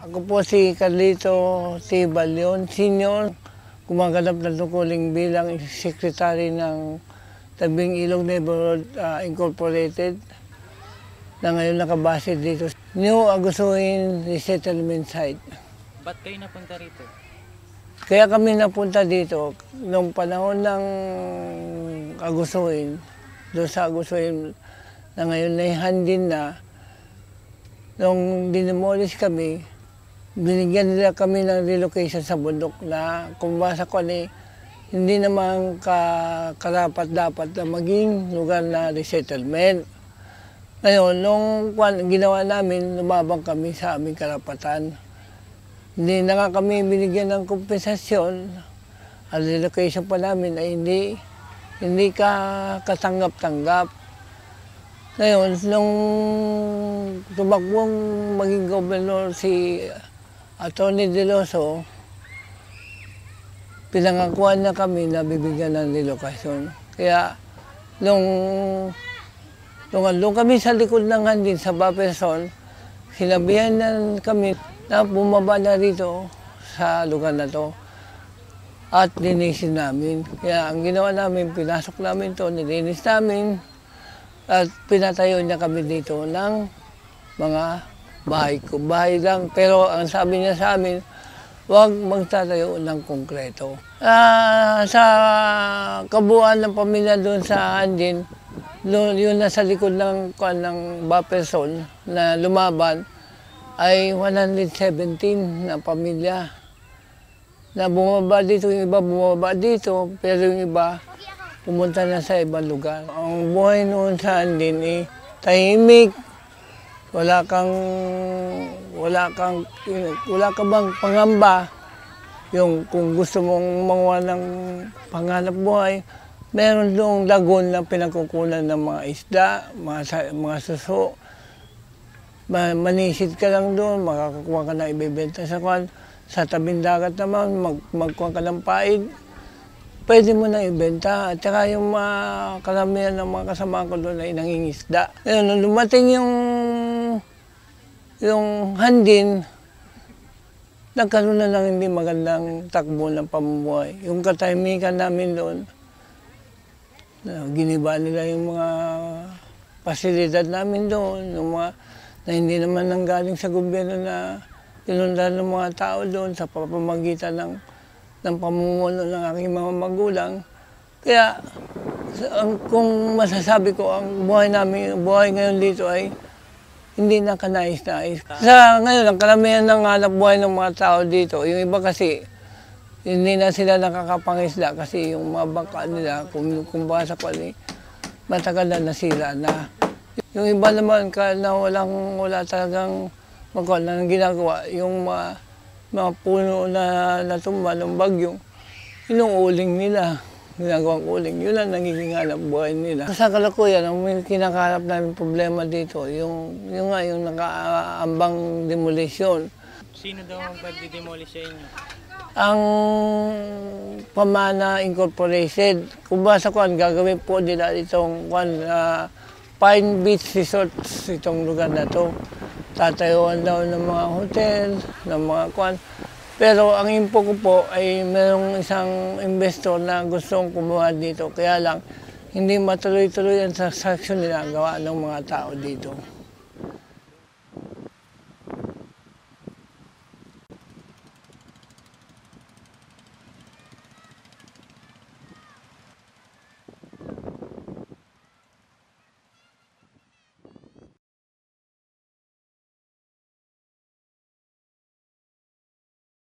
Ako po si Carlito T. Balion, Senior, gumaganap ng tungkuling bilang Secretary ng Tabing Ilog Neighborhood Incorporated na ngayon nakabase dito sa New Agusoin Resettlement Site. Ba't kayo napunta rito? Kaya kami napunta dito noong panahon ng Agusoin, doon sa Agusoin na ngayon na handin na. Nung dinemolish kami, binigyan nila kami ng relocation sa bundok na kung basa ko hindi naman karapat-dapat na maging lugar na resettlement. Ngayon, nung ginawa namin, lumabang kami sa aming karapatan. Hindi na nga kami binigyan ng kompensasyon. Ang relocation pa namin ay hindi katanggap-tanggap. Ngayon, nung tumakbong maging gobernador si Atty. De Loso, pinangakuan na kami na bibigyan ng relokasyon. Kaya nung andun kami sa likod ng handin sa Bufferson, sinabihan na kami na bumaba na rito sa lugar na to at linisin namin. Kaya ang ginawa namin, pinasok namin to, nilinis namin at pinatayo niya kami dito ng mga bahay lang. Pero ang sabi niya sa amin, huwag magtatayo ng konkreto. Sa kabuuan ng pamilya doon sa handin, yun nasa likod ng Bufferson na lumaban, ay 117 na pamilya na bumaba dito. Yung iba bumaba dito, pero yung iba pumunta na sa ibang lugar. Ang buhay noon sa handin tahimik, wala ka bang pangamba. Yung kung gusto mong manguha ng panghanap buhay, meron doong lagon na pinagkukunan ng mga isda, mga suso. Manisid ka lang doon, makakakuha ka na ibibenta sa kwan. Sa tabing dagat naman, magkuha ka ng paid, pwede mo na ibenta. At saka yung mga karamihan ng mga kasama ko doon ay nangingisda. Ngayon, nung dumating yung handin, nagkaroon na lang hindi magandang takbo ng pamumuhay. Yung katahimikan namin doon, giniba nila yung mga pasilidad namin doon, yung mga na hindi naman nanggaling sa gobyerno na pinundahan ng mga tao doon sa pamamagitan ng pamumuno ng aking mga magulang. Kaya kung masasabi ko, ang buhay ngayon dito ay hindi na kanais-nais. Sa ngayon, ang karamihan ng hanap buhay ng mga tao dito, yung iba kasi, hindi na sila nakakapangisda kasi yung mga bangka nila, kung basa ko matagal na nasira na. Yung iba naman na wala talagang na ginagawa, yung mga puno na natumba ng bagyong, inuuling nila, ginagawang uling. Yun ang nagiging hanap buhay nila. Sa kalukuyan, ang kinakaharap namin problema dito, yung nakaambang demolisyon. Sino daw ang pagdidemolish sa inyo? Ang Pamana Incorporated. Kung basa ko, gagawin po nila itong Pine Beach Resorts, itong lugar na to. Tatayuan daw ng mga hotel, ng mga kwan. Pero ang info ko po ay mayroong isang investor na gustong kumuha dito. Kaya lang, hindi matuloy-tuloy ang transaksyon nila gawa ng mga tao dito.